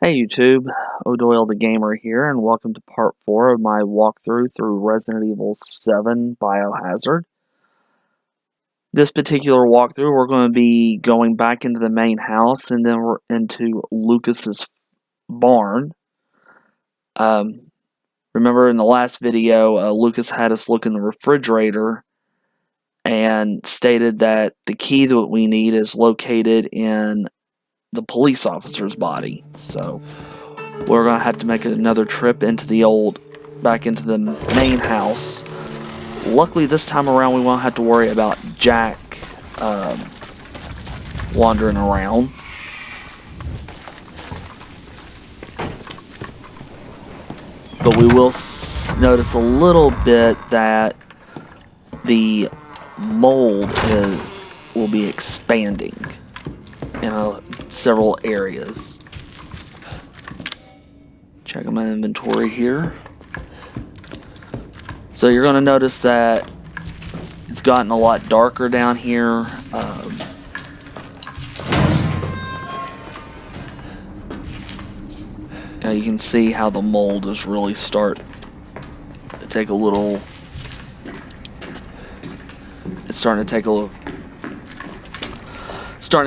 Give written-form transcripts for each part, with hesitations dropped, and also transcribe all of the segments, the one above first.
Hey YouTube, O'Doyle the Gamer here, and welcome to part 4 of my walkthrough through Resident Evil 7 Biohazard. This particular walkthrough, we're going to be going back into the main house and then we're into Lucas's barn. Remember in the last video, Lucas had us look in the refrigerator and stated that the key that we need is located in the police officer's body. So we're going to have to make another trip into back into the main house. Luckily, this time around, we won't have to worry about Jack wandering around. But we will notice a little bit that the mold will be expanding in several areas. Checking my inventory here. So you're going to notice that it's gotten a lot darker down here. Now you can see how the mold is really starting to take a little. It's starting to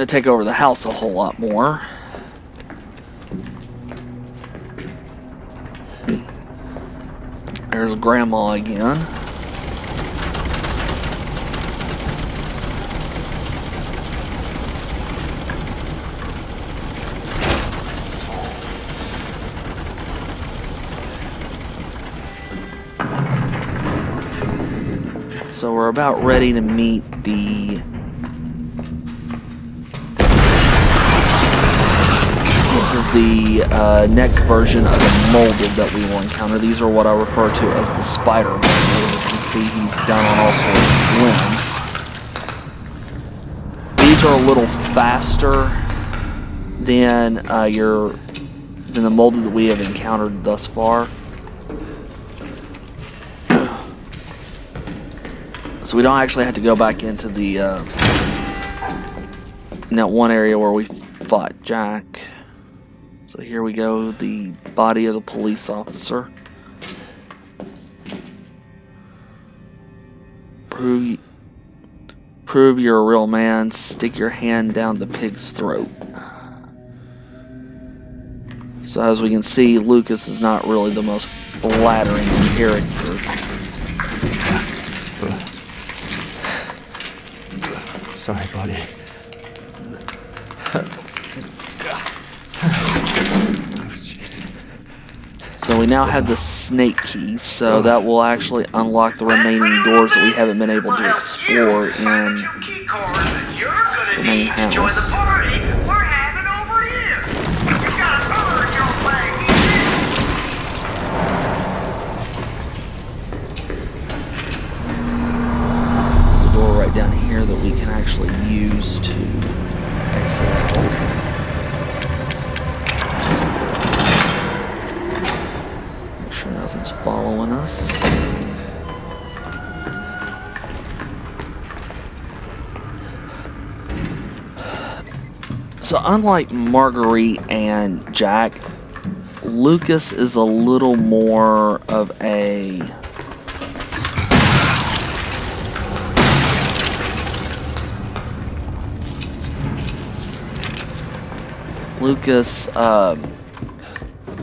take over the house a whole lot more. There's Grandma again. So we're about ready to meet the next version of the molded that we will encounter. These are what I refer to as the spider mold. As you can see, he's down on all four limbs. These are a little faster than the molded that we have encountered thus far. So we don't actually have to go back into the in that one area where we fought Jack. So here we go, the body of the police officer. Prove you're a real man. Stick your hand down the pig's throat. So as we can see, Lucas is not really the most flattering character. Sorry, buddy. So we now have the snake key, so that will actually unlock the remaining doors that we haven't been able to explore in the main house. There's a door right down here that we can actually use to exit out. Nothing's following us. So unlike Marguerite and Jack, Lucas is a little more of a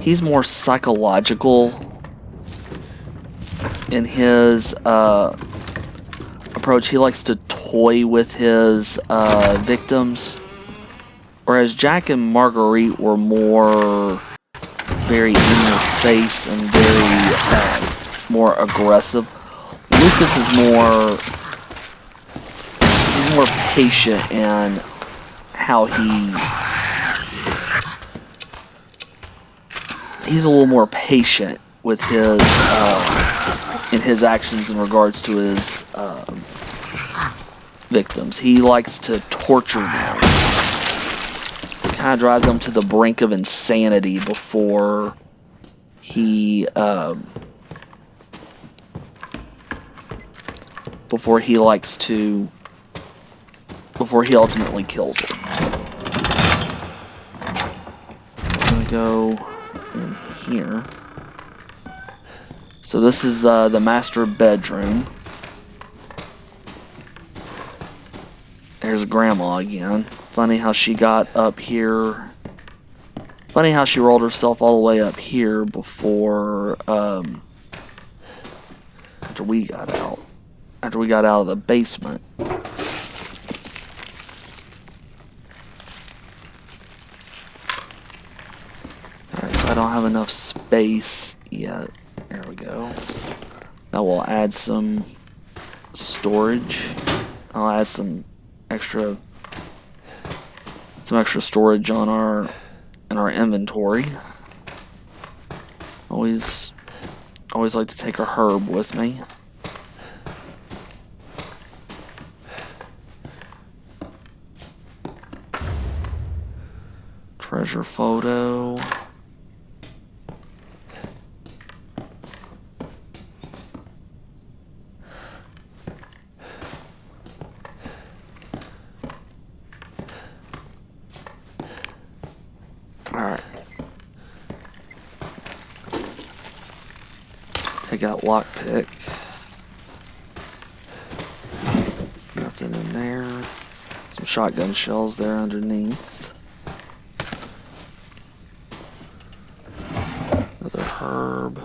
he's more psychological in his approach. He likes to toy with his victims, whereas Jack and Marguerite were more very in your face and very more aggressive. Lucas is more patient in how he's a little more patient with his in his actions in regards to his victims. He likes to torture them, kind of drive them to the brink of insanity before he ultimately kills them. go in here. So this is the master bedroom. There's Grandma again. Funny how she got up here. Funny how she rolled herself all the way up here before, after we got out. After we got out of the basement. Alright, so I don't have enough space yet. There we go. That will add some storage. I'll add some extra storage on in our inventory. Always like to take a herb with me. Treasure photo. Alright. Take out lockpick. Nothing in there. Some shotgun shells there underneath. Another herb.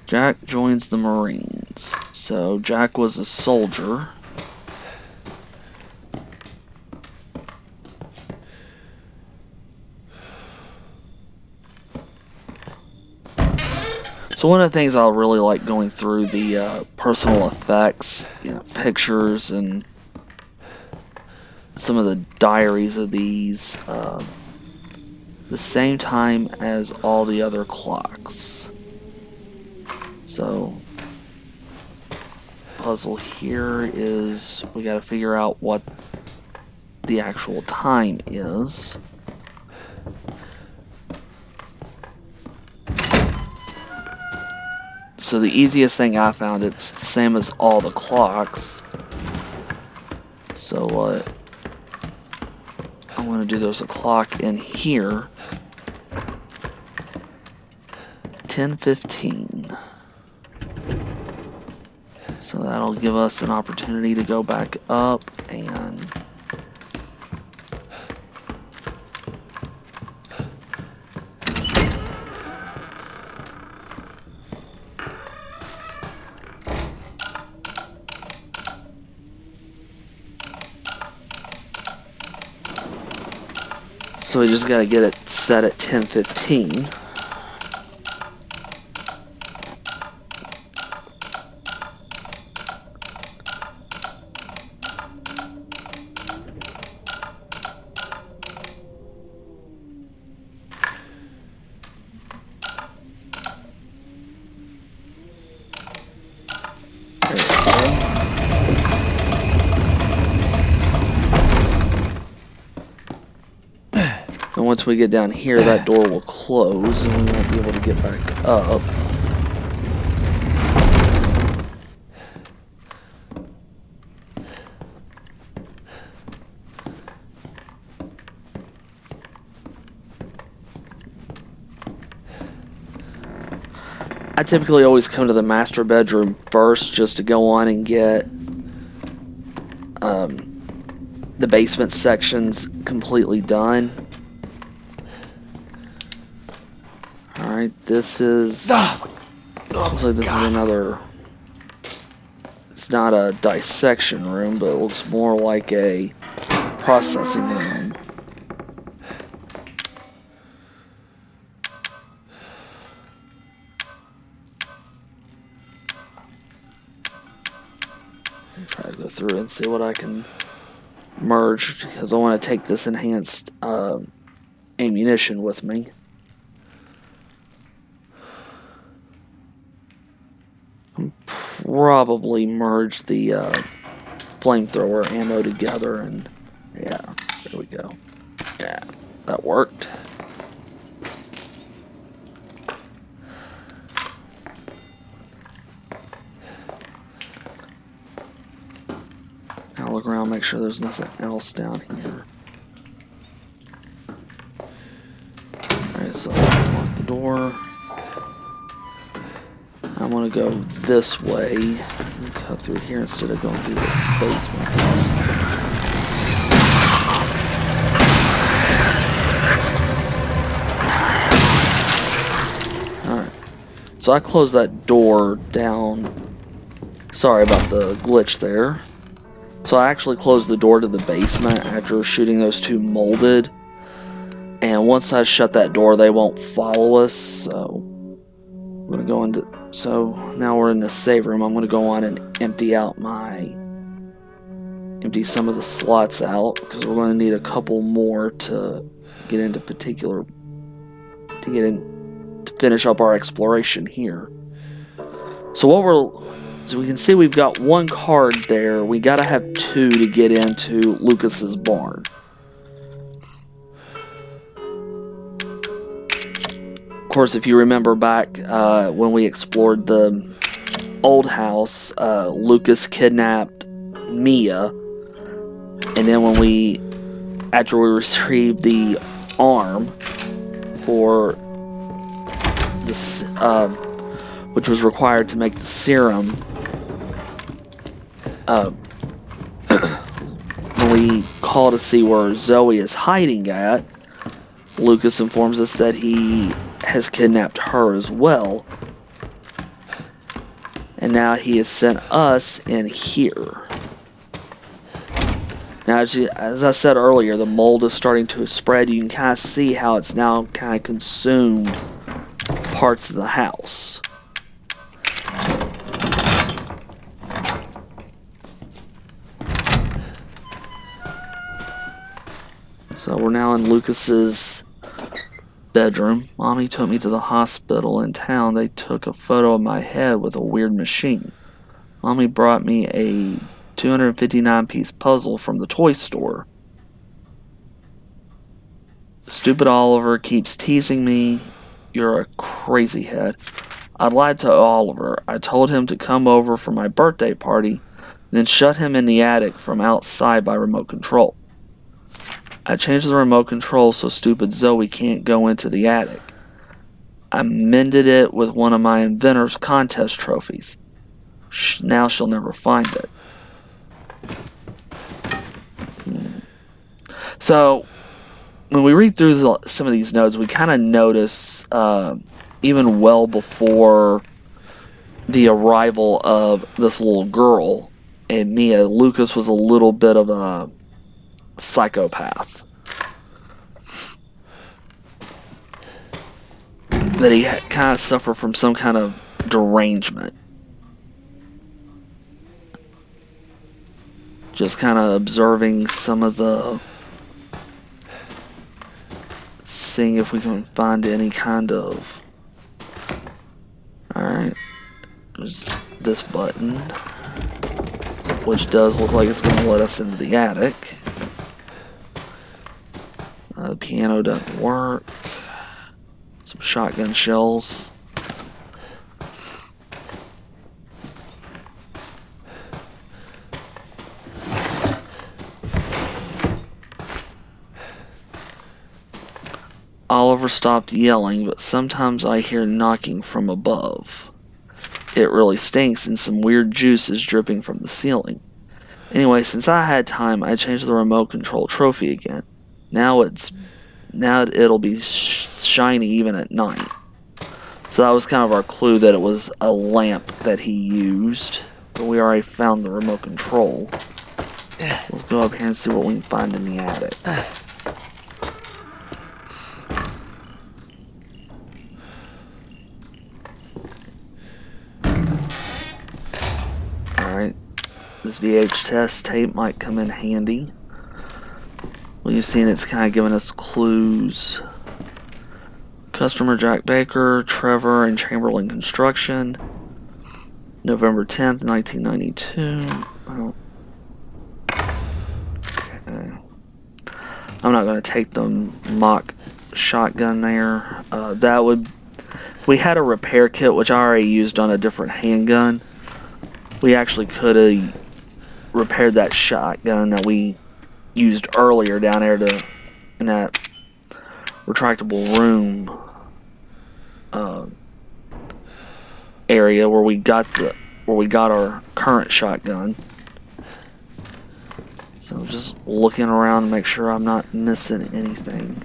Jack joins the Marines. So Jack was a soldier. So one of the things I really like going through the personal effects, pictures and some of the diaries of these, the same time as all the other clocks. So, puzzle here is we got to figure out what the actual time is. So the easiest thing I found, it's the same as all the clocks. So I'm going to do there's a clock in here. 10:15. So that'll give us an opportunity to go back up and so we just gotta get it set at 10:15. And once we get down here, that door will close and we won't be able to get back up. I typically always come to the master bedroom first just to go on and get the basement sections completely done. Alright, this is... looks like this is another... It's not a dissection room, but it looks more like a processing room. Try to go through and see what I can merge, because I want to take this enhanced ammunition with me. Probably merge the flamethrower ammo together, and yeah, there we go. Yeah, that worked. Now look around, make sure there's nothing else down here. Alright, so let's lock the door. I'm gonna go this way and cut through here instead of going through the basement. Alright. So I closed that door down. Sorry about the glitch there. So I actually closed the door to the basement after shooting those two molded. And once I shut that door, they won't follow us. So I'm gonna go into. So now we're in the save room. I'm gonna go on and empty some of the slots out because we're gonna need a couple more to get into to finish up our exploration here. So we can see we've got one card there. We gotta have two to get into Lucas's barn. Of course, if you remember back when we explored the old house, Lucas kidnapped Mia, and then after we retrieved the arm for this, which was required to make the serum, when we call to see where Zoe is hiding at, Lucas informs us that he has kidnapped her as well. And now he has sent us in here. Now, as I said earlier, the mold is starting to spread. You can kind of see how it's now kind of consumed parts of the house. So we're now in Lucas's bedroom. Mommy took me to the hospital in town. They took a photo of my head with a weird machine. Mommy brought me a 259-piece puzzle from the toy store. Stupid Oliver keeps teasing me. You're a crazy head. I lied to Oliver. I told him to come over for my birthday party, then shut him in the attic from outside by remote control. I changed the remote control so stupid Zoe can't go into the attic. I mended it with one of my inventor's contest trophies. Now she'll never find it. So, when we read through some of these notes, we kind of notice, even well before the arrival of this little girl and Mia, Lucas was a little bit of a psychopath. That he kind of suffered from some kind of derangement. Just kind of observing some of the... Seeing if we can find any kind of... Alright. There's this button. Which does look like it's going to let us into the attic. The piano doesn't work. Some shotgun shells. Oliver stopped yelling, but sometimes I hear knocking from above. It really stinks, and some weird juice is dripping from the ceiling. Anyway, since I had time, I changed the remote control trophy again. Now it'll be shiny even at night. So that was kind of our clue that it was a lamp that he used. But we already found the remote control. Let's go up here and see what we can find in the attic. Alright. This VHS tape might come in handy. Well, you've seen it's kind of giving us clues. Customer Jack Baker, Trevor, and Chamberlain Construction. November 10th, 1992. Oh. Okay. I'm not going to take the mock shotgun there. We had a repair kit, which I already used on a different handgun. We actually could have repaired that shotgun that we used earlier down there in that retractable room area where we got our current shotgun. So I'm just looking around to make sure I'm not missing anything.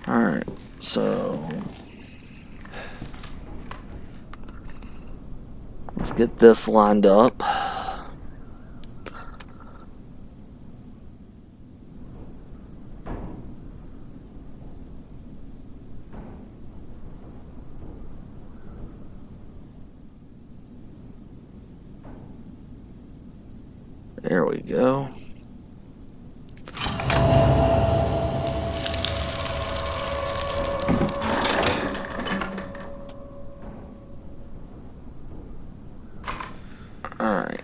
Alright, so let's get this lined up. There we go. Alright.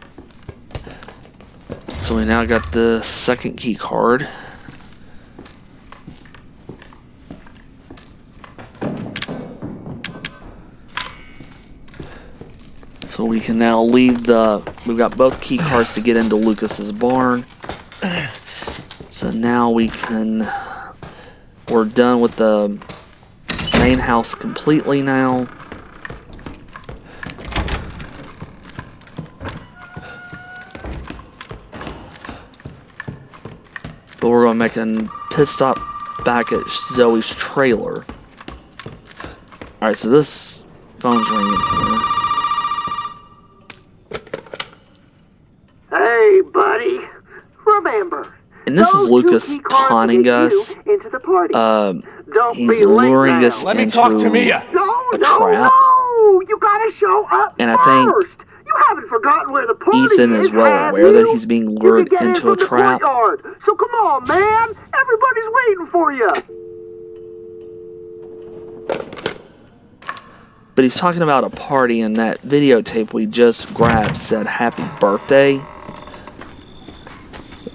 So we now got the second key card. So we can now leave we've got both key cards to get into Lucas's barn. So now we're done with the main house completely now. But we're going to make a pit stop back at Zoe's trailer. Alright, so this phone's ringing here. Hey, buddy. Remember. And this is Lucas taunting us. He's luring us Let me into talk to Mia. a trap. No, you gotta show up And I think first. You haven't forgotten where the party Ethan is well aware that he's being lured into a trap. So come on, man. Everybody's waiting for you. But he's talking about a party, and that videotape we just grabbed said happy birthday. So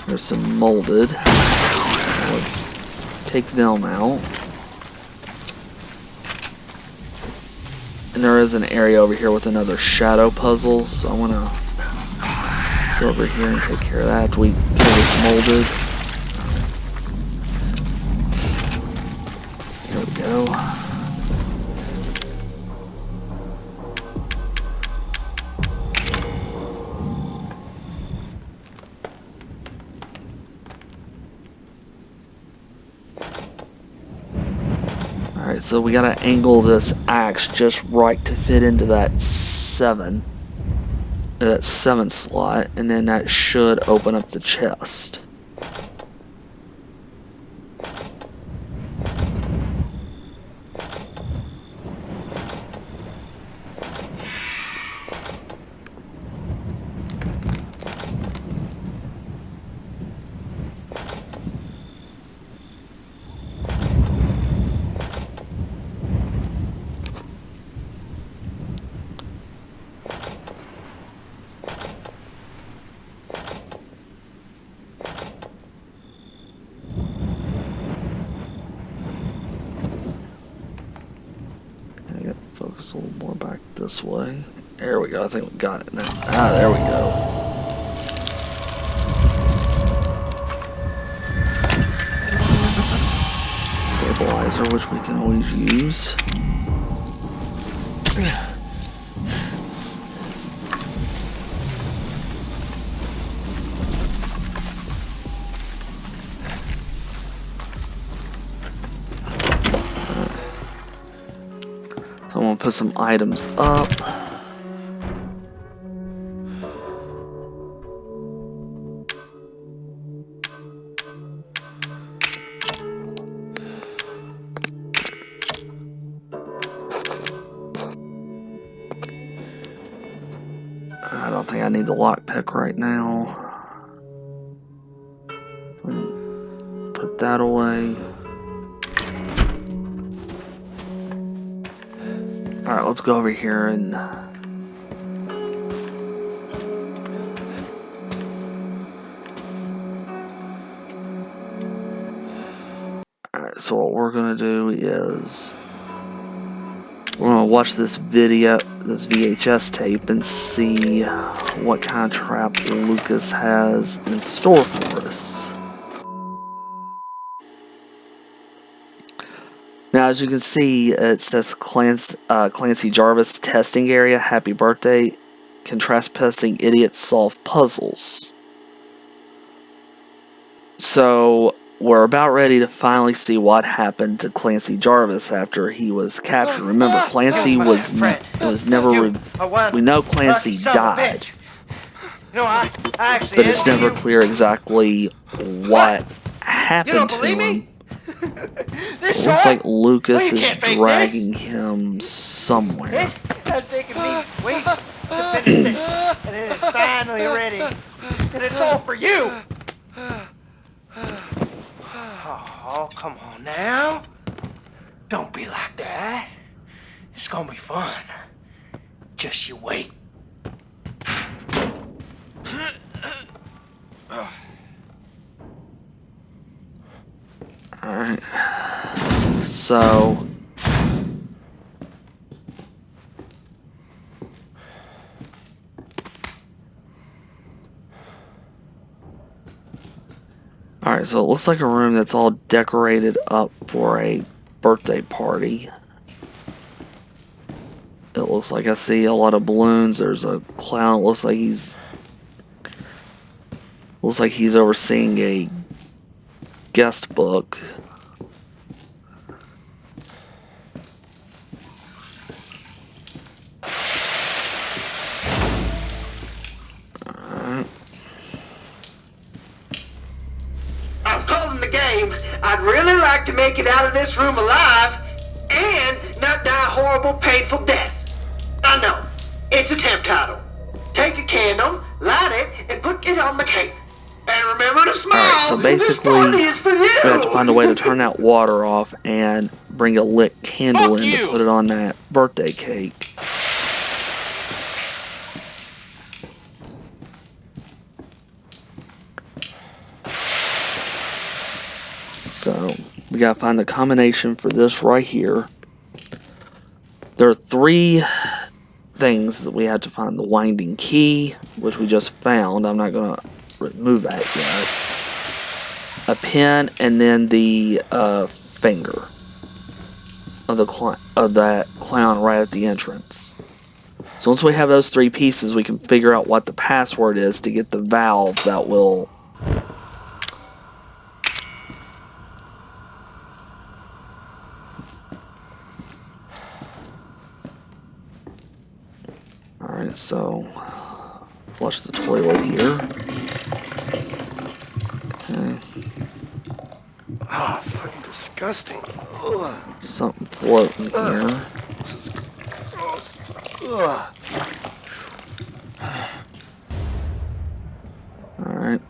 there's some molded. So let's take them out. And there is an area over here with another shadow puzzle, so I'm gonna go over here and take care of that after we kill this molded. Here we go. Alright, so we gotta angle this axe just right to fit into that 7 slot, and then that should open up the chest. Focus a little more back this way. There we go. I think we got it now. Ah, there we go. Stabilizer, which we can always use. So I'm going to put some items up. I don't think I need the lockpick right now. Put that away. Alright, let's go over here and alright, so what we're gonna do is we're gonna watch this video this VHS tape and see what kind of trap Lucas has in store for us. Now, as you can see, it says Clancy Jarvis testing area. Happy birthday. Contrast testing idiots solve puzzles. So, we're about ready to finally see what happened to Clancy Jarvis after he was captured. Remember, Clancy was never... We know Clancy died. But it's never clear exactly what happened to him. It looks like Lucas is dragging him somewhere. It's taken me weeks to finish this, and it is finally ready. And it's all for you. Oh, come on now. Don't be like that. It's gonna be fun. Just you wait. Alright. So... Alright, so it looks like a room that's all decorated up for a birthday party. It looks like I see a lot of balloons. There's a clown. It looks like he's overseeing a guest book. I'm calling the game. I'd really like to make it out of this room alive and not die a horrible, painful death. I know. It's a temp title. Take a candle, light it, and put it on the cake. And remember to smile. Alright, so basically, we have to find a way to turn that water off and bring a lit candle in to put it on that birthday cake. So, we gotta find the combination for this right here. There are 3 things that we have to find. The winding key, which we just found. I'm not gonna remove that yet. A pin, and then the finger of that clown right at the entrance. So once we have those 3 pieces, we can figure out what the password is to get the valve that will... Alright, so flush the toilet here. Okay. Ah, fucking disgusting. Ugh. Something floating here. This is gross. Ugh. Alright.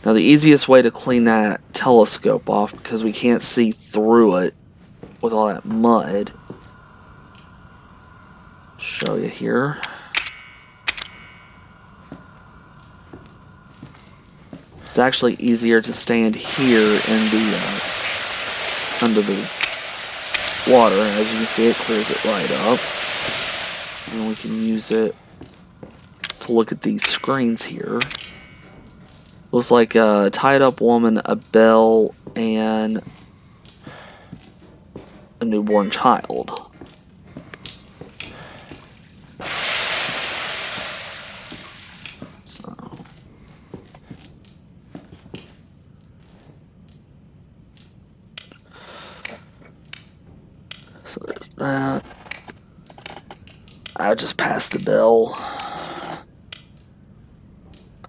Now the easiest way to clean that telescope off, because we can't see through it with all that mud. Show you here. It's actually easier to stand here in the under the water. As you can see, it clears it right up, and we can use it to look at these screens here. Looks like a tied up woman, a bell, and a newborn child. So there's that. I just passed the bell.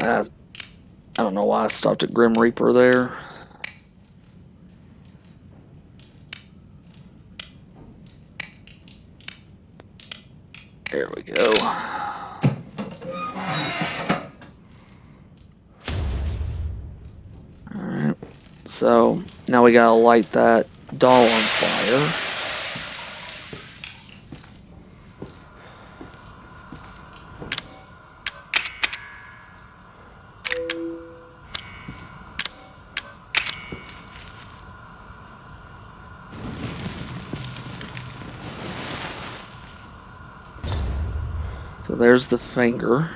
I don't know why I stopped at Grim Reaper there. There we go. Alright. So, now we gotta light that doll on fire. there's the finger.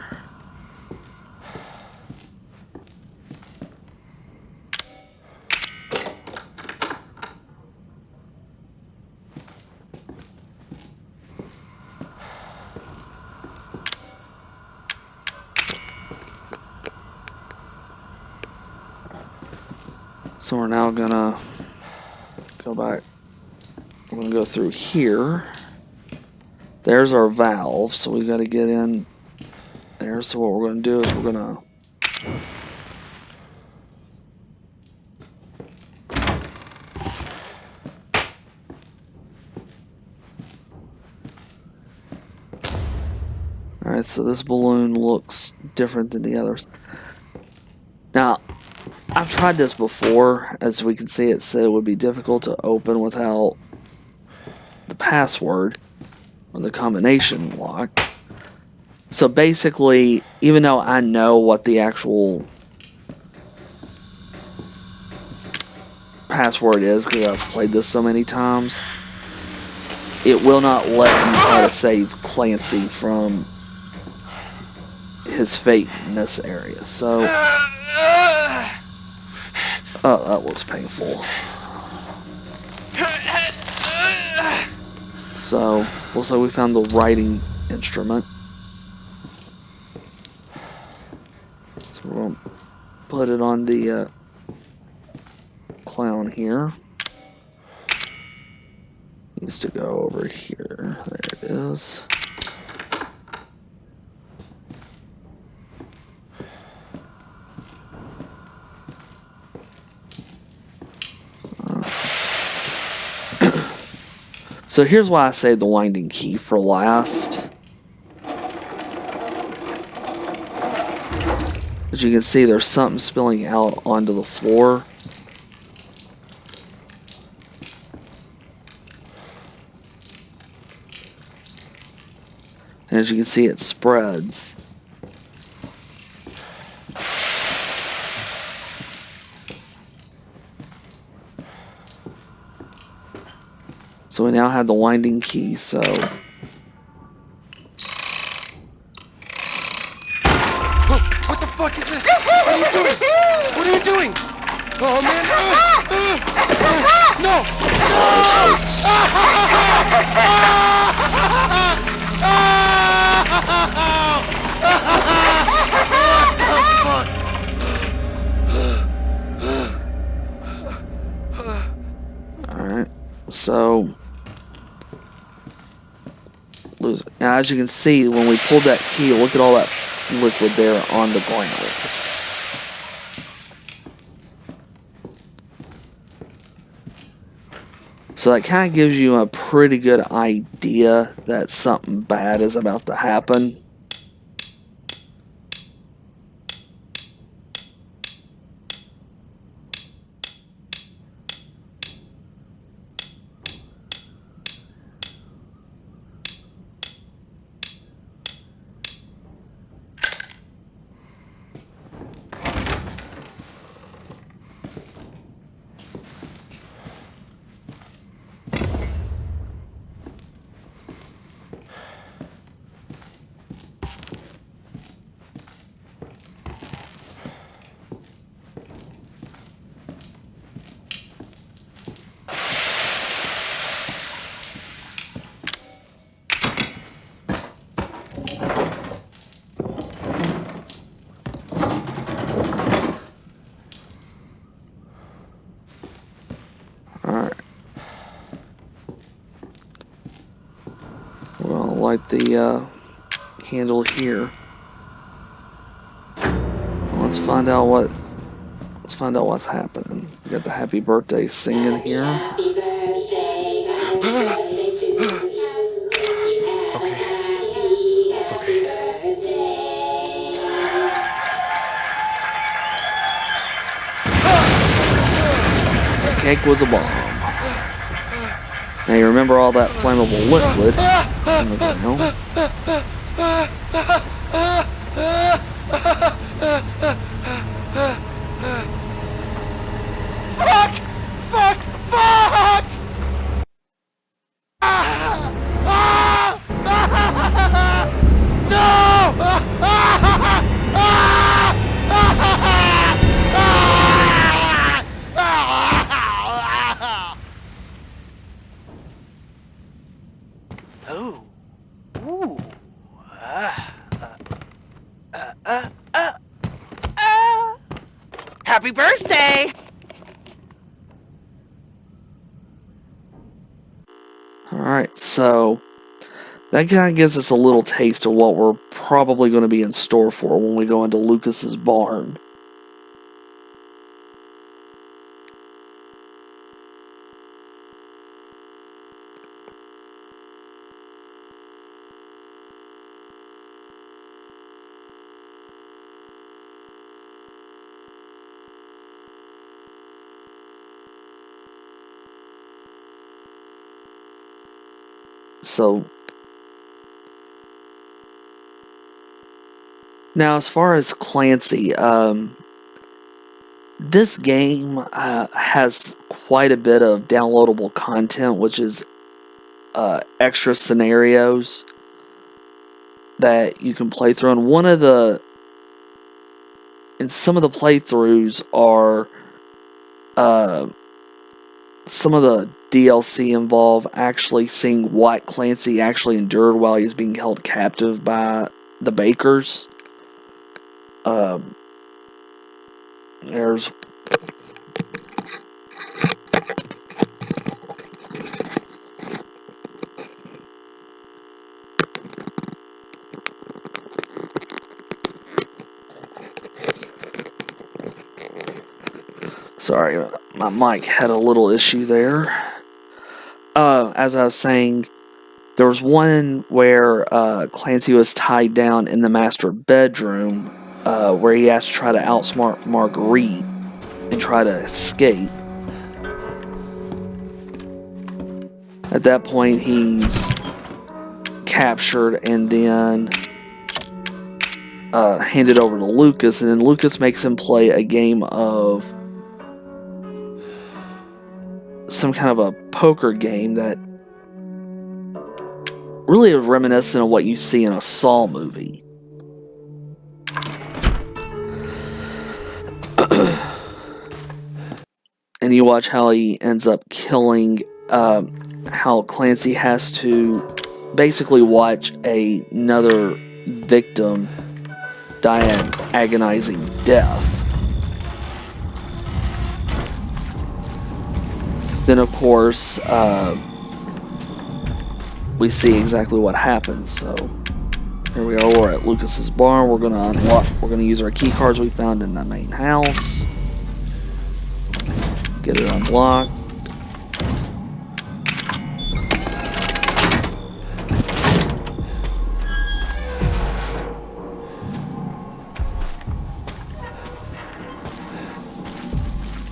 So we're now gonna go back. We're gonna go through here. There's our valve, so we gotta get in there. So what we're gonna do is we're gonna Alright, so this balloon looks different than the others. Now, I've tried this before. As we can see, it said it would be difficult to open without the password or the combination lock. So basically, even though I know what the actual password is, because I've played this so many times, it will not let you try to save Clancy from his fate in this area. So, oh, that looks painful. So, looks like we found the writing instrument. So we're going to put it on the clown here. Needs to go over here. There it is. So here's why I saved the winding key for last. As you can see, there's something spilling out onto the floor. And as you can see, it spreads. So we now have the winding key, so... What the fuck is this? What are you doing? What are you doing? Oh, man. No! This hurts. Alright, so... Now, as you can see, when we pulled that key, look at all that liquid there on the ground. So that kind of gives you a pretty good idea that something bad is about to happen. Light the candle here. Let's find out what's happening. We got the happy birthday singing here. Okay. The cake was a bomb. Now you remember all that flammable liquid in the ground. Fuck! Fuck! Fuck! No! Happy birthday! Alright, so that kind of gives us a little taste of what we're probably going to be in store for when we go into Lucas's barn. So, now as far as Clancy, this game has quite a bit of downloadable content, which is extra scenarios that you can play through. And some of the playthroughs are some of the DLC involve actually seeing what Clancy actually endured while he was being held captive by the Bakers. There's sorry, my mic had a little issue there. As I was saying, there was one where Clancy was tied down in the master bedroom, where he has to try to outsmart Marguerite and try to escape. At that point, he's captured and then handed over to Lucas, and then Lucas makes him play a game of some kind of a poker game that really is reminiscent of what you see in a Saw movie. And you watch how he ends up killing, how Clancy has to basically watch another victim die an agonizing death. Then, of course, we see exactly what happens. So here we are. We're at Lucas's barn. We're gonna unlock. We're gonna use our key cards we found in the main house. Get it unlocked.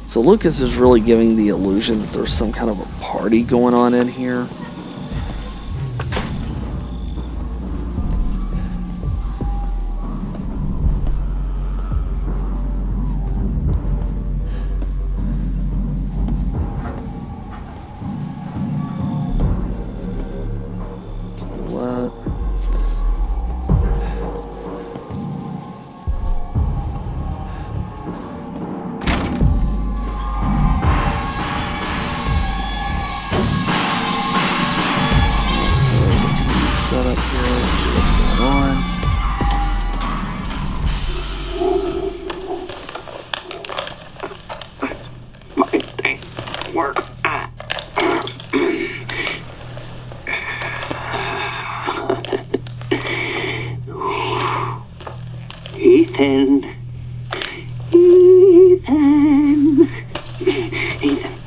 So Lucas is really giving the illusion that there's some kind of a party going on in here. Setup here, let's see what's going on. My thing work. Ethan.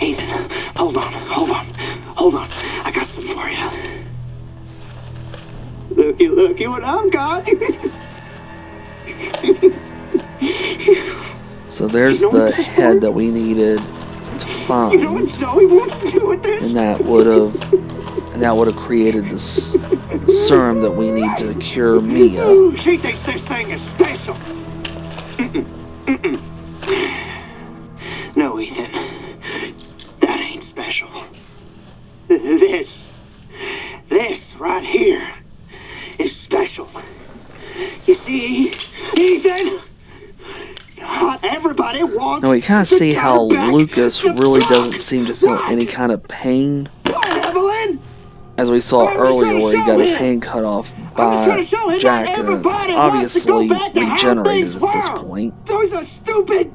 Ethan, hold on. I got some for you. Looky what I've got. So there's the head that we needed to find. You know what Zoe wants to do with this? And that would have created this serum that we need to cure Mia. Ooh, she thinks this thing is special. No, Ethan. That ain't special. This right here is special. You see, Ethan? Not everybody wants. Now we kind of see how Lucas really doesn't seem to feel any kind of pain, as we saw earlier where he got his hand cut off by Jack, and it's obviously regenerated at this point. Those are stupid.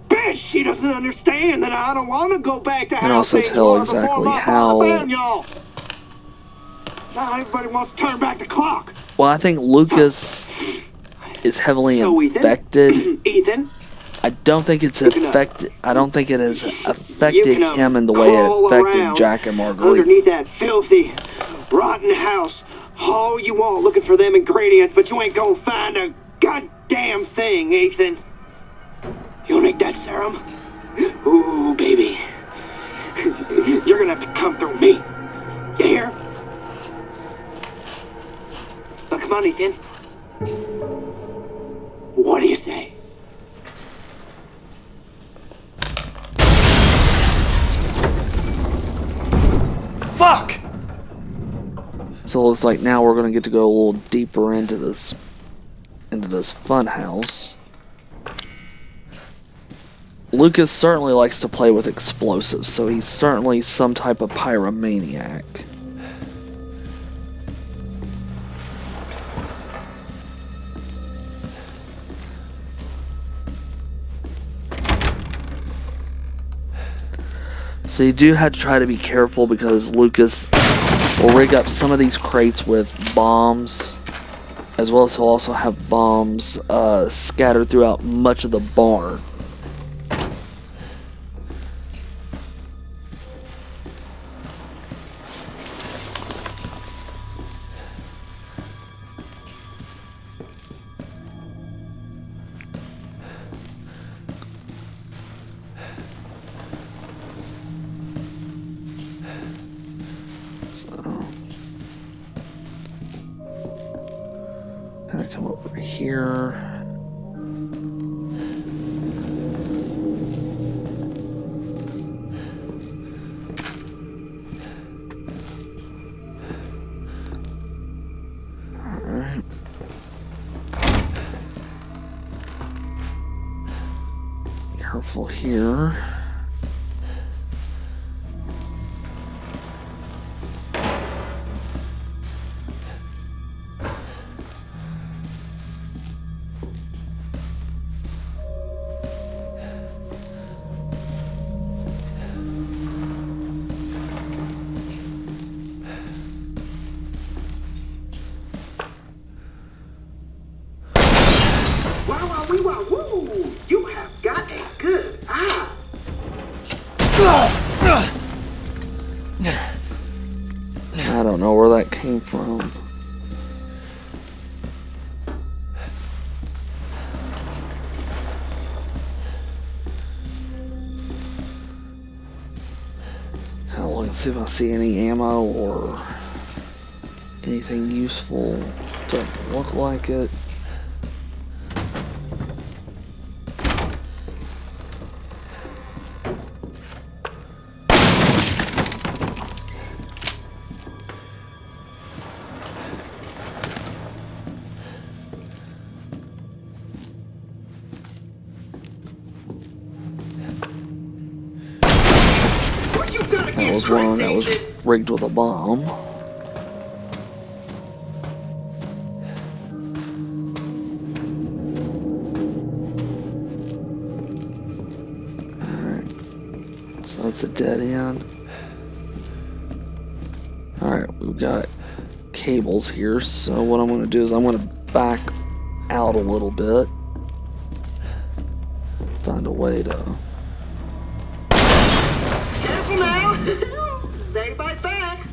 bitch, she doesn't understand that I don't want to go back to And how also things tell were exactly before my how- father found y'all. Now everybody wants to turn back the clock. Well, I think Lucas is heavily So, Ethan? infected. Ethan, I don't think it's affected. I don't think it has you affected can him in the way it crawl affected around Jack and Marguerite. underneath that filthy, rotten house all you want looking for them ingredients, but you ain't gonna find a goddamn thing, Ethan. You'll need that serum? Ooh, baby. You're gonna have to come through me. You hear? Now, come on, Ethan. What do you say? Fuck! So it looks like now we're going to get to go a little deeper into this fun house. Lucas certainly likes to play with explosives, so he's certainly some type of pyromaniac. So you do have to try to be careful because Lucas will rig up some of these crates with bombs, as well as he'll also have bombs scattered throughout much of the barn. Gonna come over here. Alright. Careful here. Woo! You have got a good eye. I don't know where that came from. Kind of look and see if I see any ammo or anything useful. Doesn't look like it. That was one that was rigged with a bomb. Alright, so that's a dead end. Alright, we've got cables here, so what I'm going to do is I'm going to back out a little bit. Find a way to... Careful now. They bite back.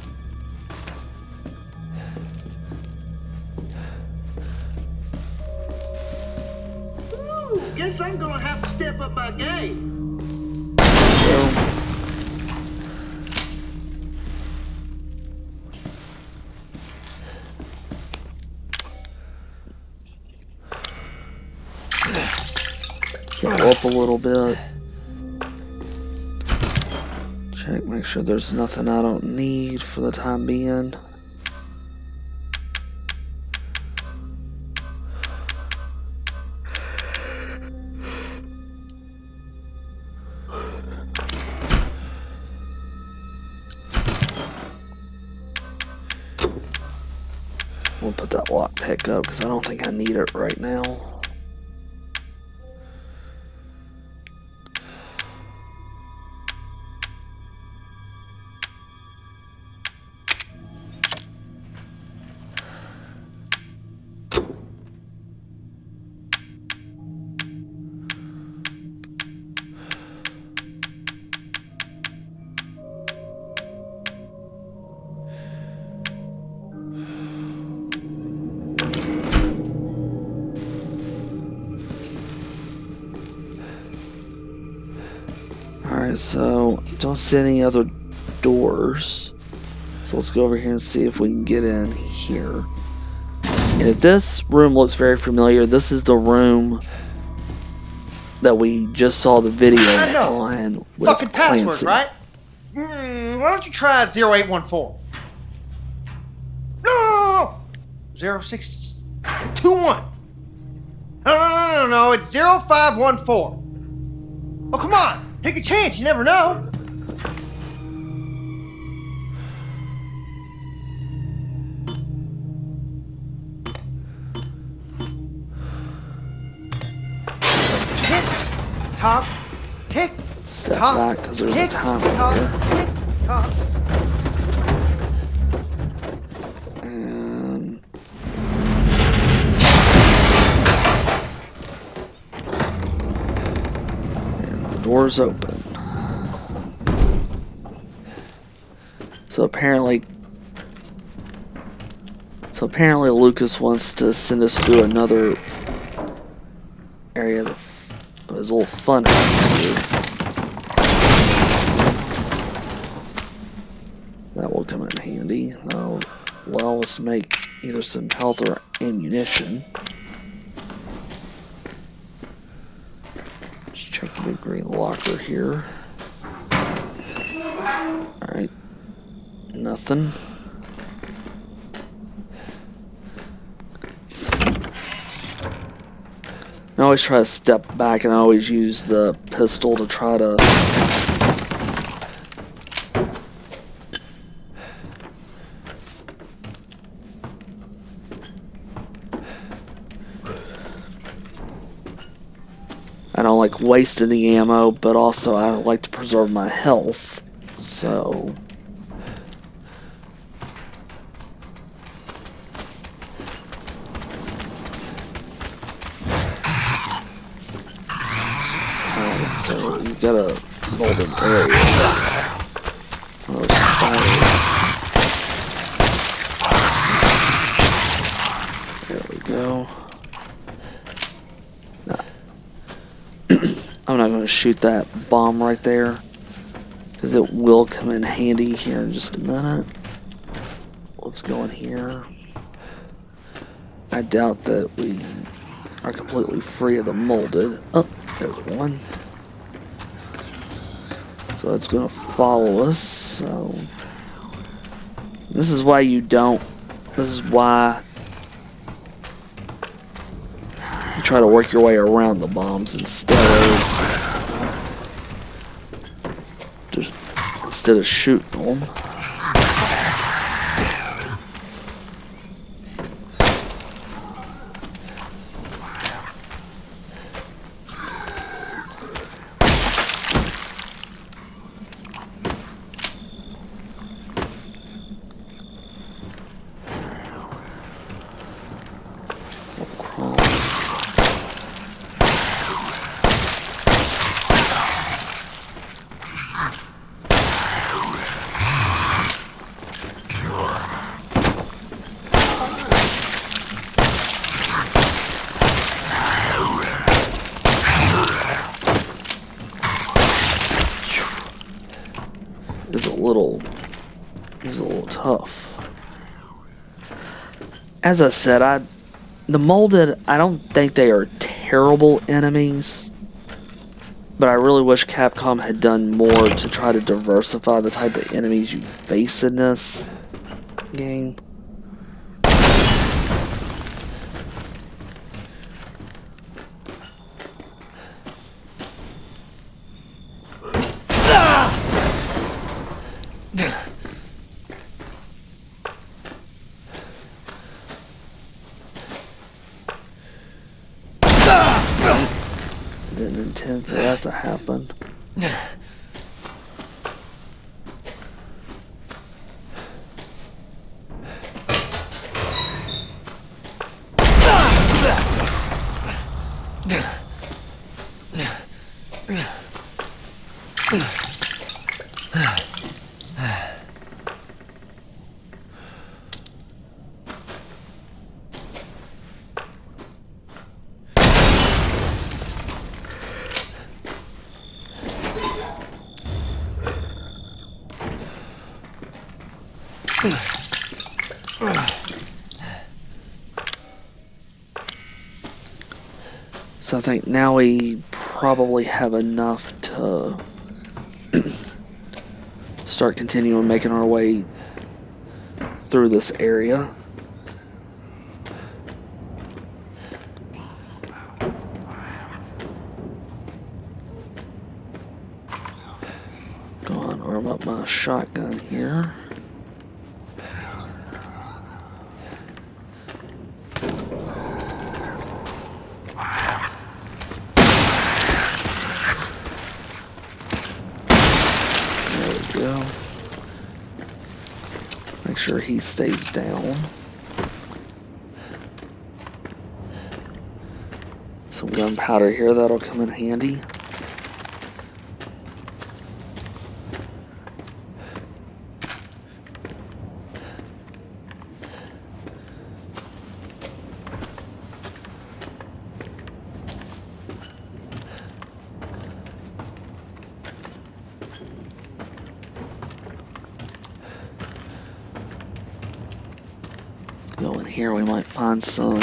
Ooh, guess I'm gonna have to step up my game. Go up a little bit. Check, make sure there's nothing I don't need for the time being. We'll put that lockpick up because I don't think I need it right now. Alright, so don't see any other doors. So let's go over here and see if we can get in here. And if this room looks very familiar, this is the room that we just saw the video on with Fucking password, Clancy. right? Why don't you try 0814? No. 0621. No, it's 0514. Oh, come on. Take a chance. You never know. Tick, tock, tick, Step tock, back because there's a tick, timer tock, here. tick, tock. And the door's open. So apparently Lucas wants to send us through another area of his little fun house here. That will come in handy. That'll allow us to make either some health or ammunition. Let's check the big green locker here. Alright. Nothing. I always try to step back and I always use the pistol to try to I don't like wasting the ammo, but also I like to preserve my health. So so you got a golden area. Oh, there we go. Nah. I'm not going to shoot that bomb right there because it will come in handy here in just a minute. Let's go in here. I doubt that we are completely free of the molded. Oh, there's one. So it's going to follow us. So this is why you don't. This is why you try to work your way around the bombs instead of shooting them. It's a little tough. As I said, the molded, I don't think they are terrible enemies, but I really wish Capcom had done more to try to diversify the type of enemies you face in this game. Didn't intend for that to happen. So I think now we probably have enough to start continuing making our way through this area. Go on, arm up my shotgun here. Go. Make sure he stays down. Some gunpowder here, that'll come in handy. Go in here, we might find some.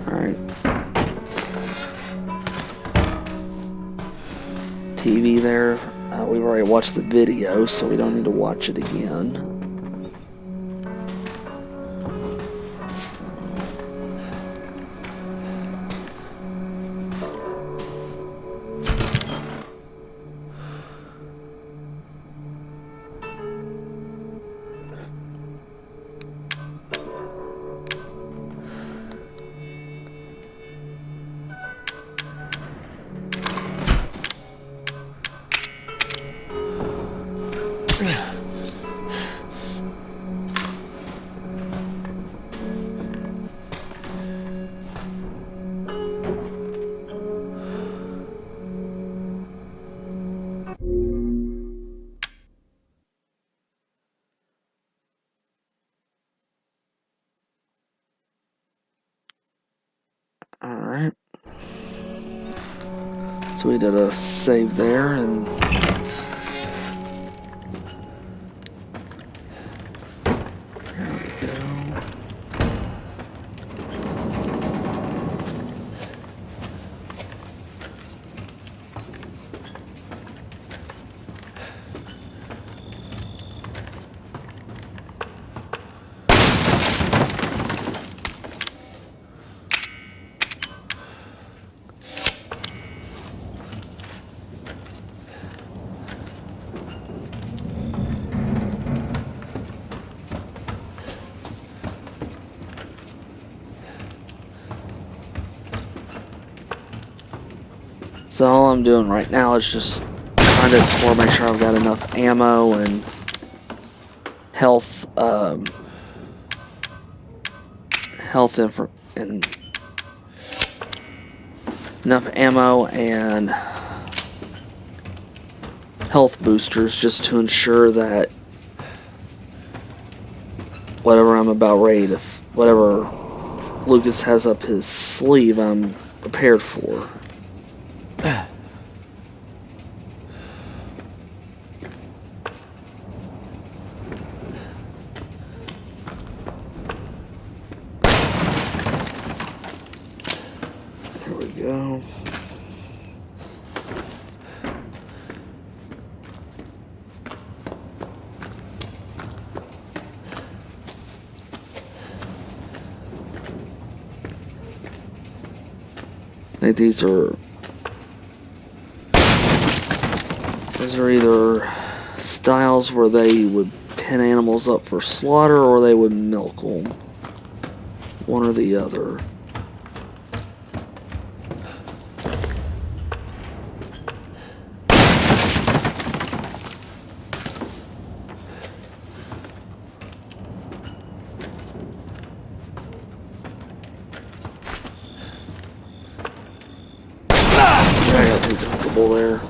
Alright. TV there. We've already watched the video, so we don't need to watch it again. Alright. So we did a save there, and there we go. So all I'm doing right now is just trying to explore, make sure I've got enough ammo and health, and enough ammo and health boosters just to ensure that whatever I'm about ready to, whatever Lucas has up his sleeve, I'm prepared for. Here we go. I think these are either styles where they would pin animals up for slaughter or they would milk them. One or the other. I got too comfortable there.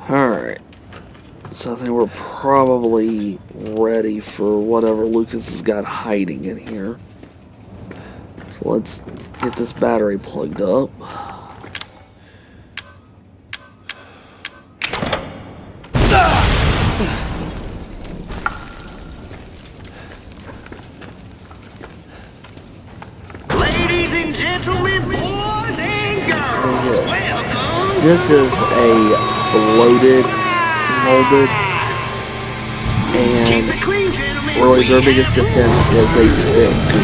Alright. So I think we're probably ready for whatever Lucas has got hiding in here. So let's get this battery plugged up. Ladies and gentlemen, boys and girls, welcome. This is a bloated, molded, and really their biggest defense is they spit goo.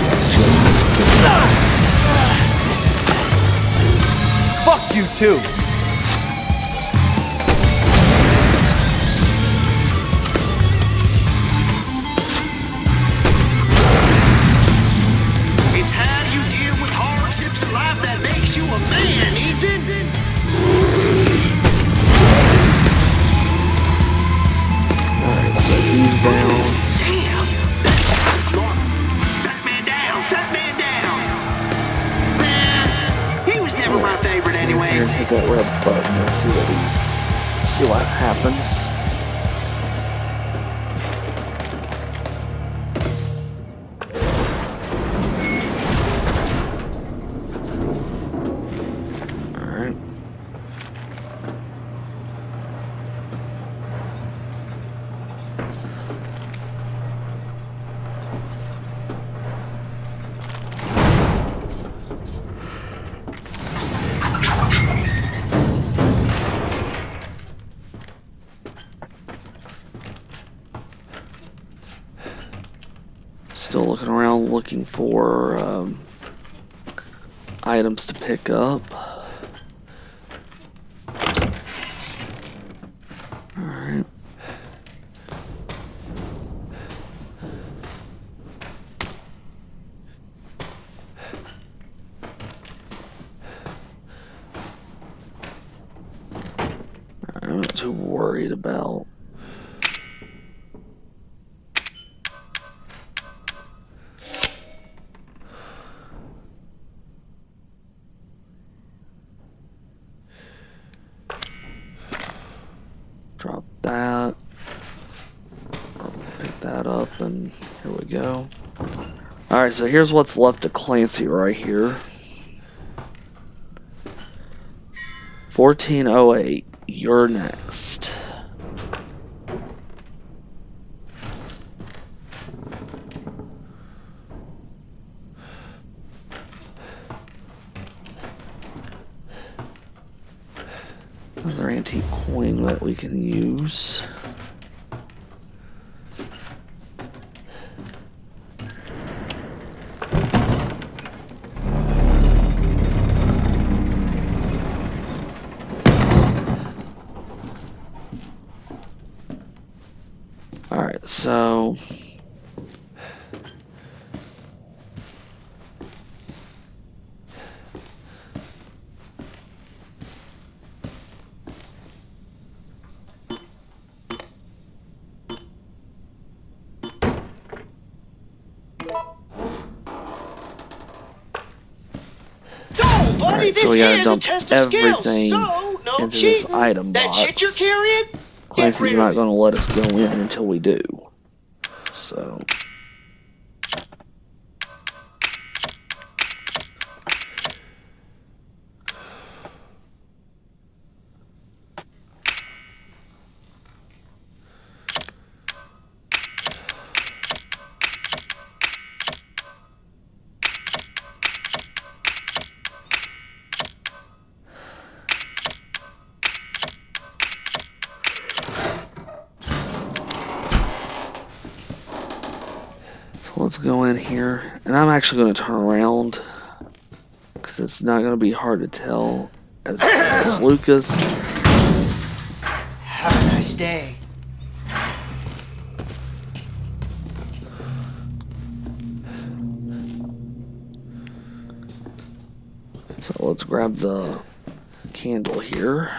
Fuck you too. It's how you deal with hardships in life that makes you a man, Ethan. Alright, so he's down. Damn, that's smart. Fat man down, fat man down. Nah, he was never my favorite Here, anyways. hit that red button and see what happens. Alright. Still looking around looking for items to pick up. Alright. I'm not too worried about. Drop that. I'll pick that up, and here we go. Alright, so here's what's left of Clancy right here. 1408, you're next. Another antique coin that we can use. Alright, so alright, so we gotta dump everything into this item box. Clancy's not gonna let us go in until we do. So let's go in here, and I'm actually going to turn around because it's not going to be hard to tell as Lucas. Have a nice day. So let's grab the candle here.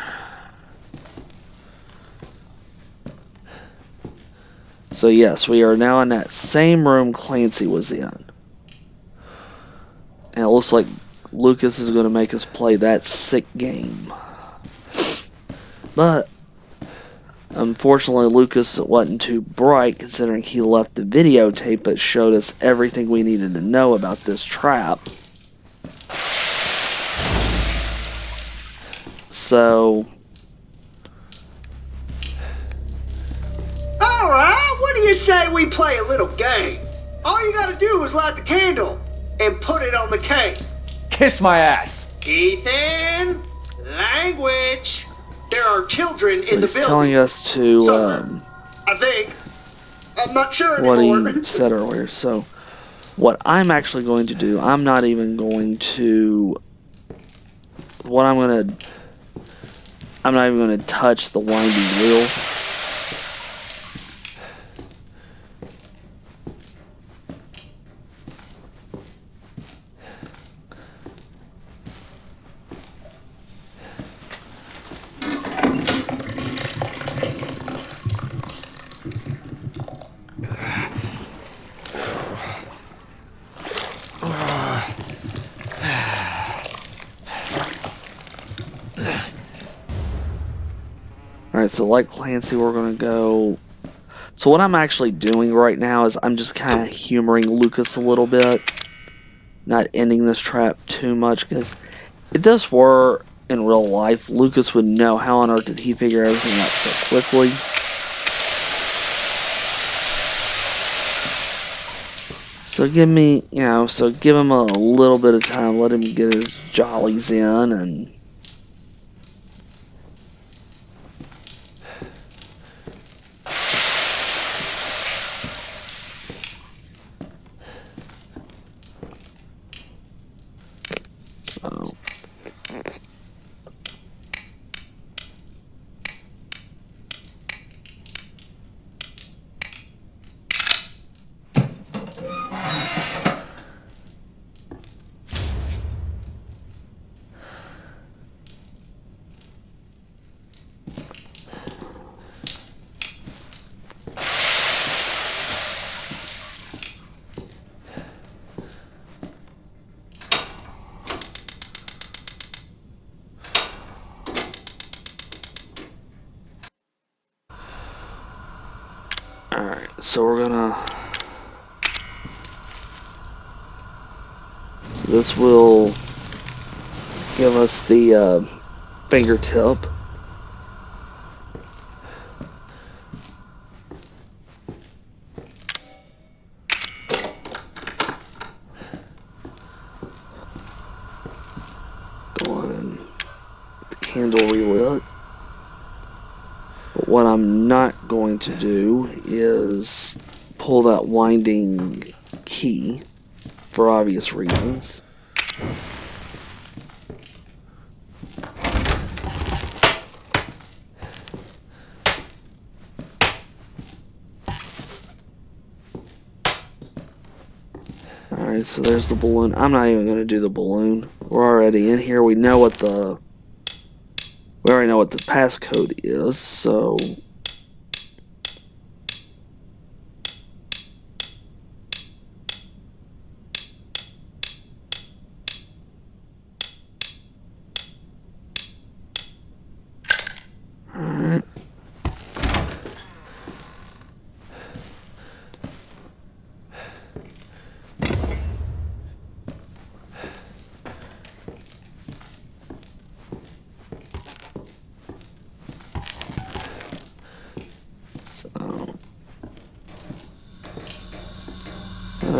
So yes, we are now in that same room Clancy was in. And it looks like Lucas is going to make us play that sick game. But Unfortunately, Lucas wasn't too bright considering he left the videotape that showed us everything we needed to know about this trap. So... Alright, what do you say we play a little game? All you gotta do is light the candle and put it on the cake. Kiss my ass. Ethan, language. There are children in the he's building. telling us to, I think. I'm not sure what anymore. he said earlier. So, what I'm actually going to do, I'm not even going to... I'm not even going to touch the winding wheel. Alright, so like Clancy, we're going to go... So what I'm actually doing right now is I'm just kind of humoring Lucas a little bit. Not ending this trap too much, because if this were in real life, Lucas would know how on earth did he figure everything out so quickly. So give him a little bit of time, let him get his jollies in, and... So... Alright, so we're gonna... So this will give us the fingertip. Go on and the candle relit. But what I'm not going to do is pull that winding key for obvious reasons. Alright, so there's the balloon. I'm not even going to do the balloon. We're already in here. We already know what the passcode is, so... Alright.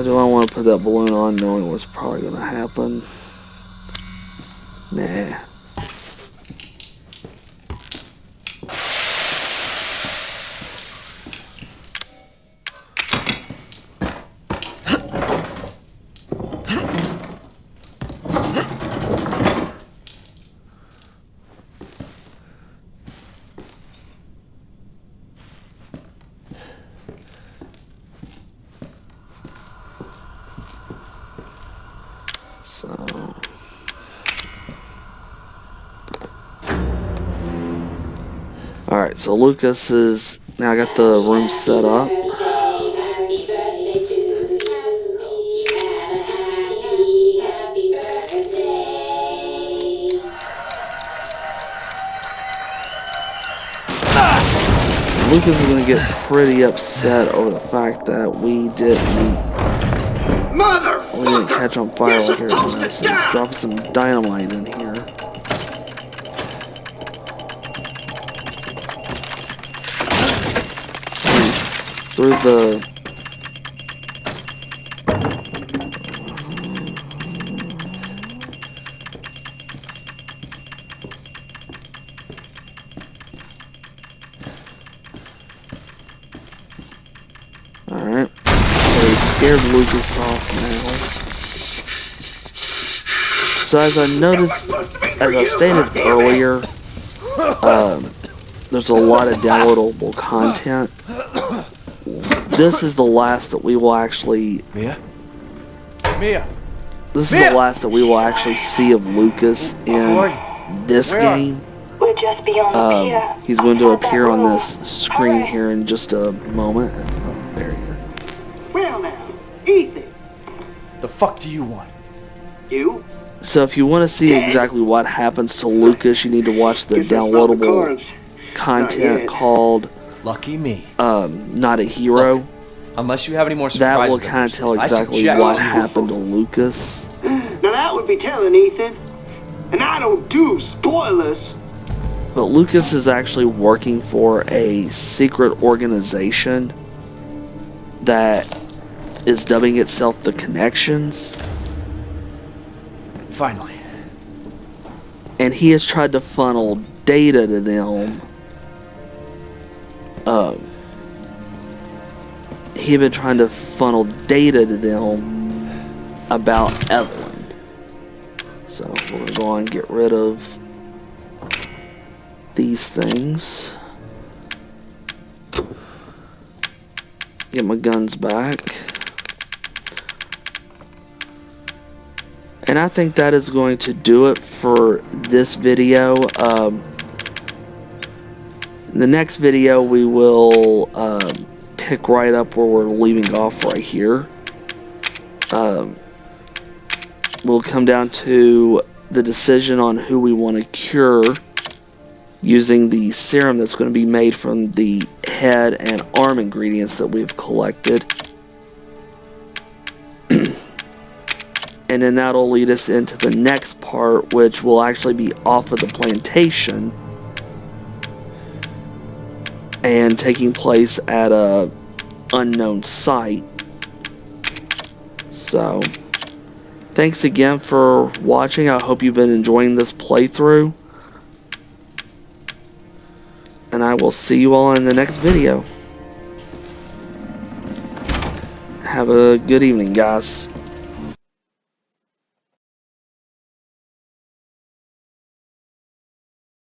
Do I want to put that balloon on knowing what's probably going to happen? Nah. So... Alright, so Lucas is... Now I got the room set up. Lucas is going to get pretty upset over the fact that we didn't catch on fire like everyone else. So let's drop some dynamite in here. Through the... Alright, so we scared Lucas off now. So as I stated earlier, there's a lot of downloadable content. This is the last that we will actually... Mia? This is the last that we will actually see of Lucas in this game. We're just beyond the pier. He's going to appear on this screen here in just a moment. Oh, there he is. Well now, Ethan. The fuck do you want? You? So if you want to see exactly what happens to Lucas, you need to watch the downloadable content called Lucky me. Not a Hero. Look, unless you have any more That surprises, will kind of tell I exactly suggest what you- happened to Lucas. Now that would be telling, Ethan. And I don't do spoilers. But Lucas is actually working for a secret organization that is dubbing itself the Connections. Finally. And he has tried to funnel data to them. He had been trying to funnel data to them about Evelyn. So we're going to go on and get rid of these things. Get my guns back. And I think that is going to do it for this video. The next video we will pick right up where we're leaving off right here. We'll come down to the decision on who we want to cure using the serum that's going to be made from the head and arm ingredients that we've collected. And then that'll lead us into the next part, which will actually be off of the plantation and taking place at a unknown site. So, thanks again for watching. I hope you've been enjoying this playthrough. And I will see you all in the next video. Have a good evening, guys.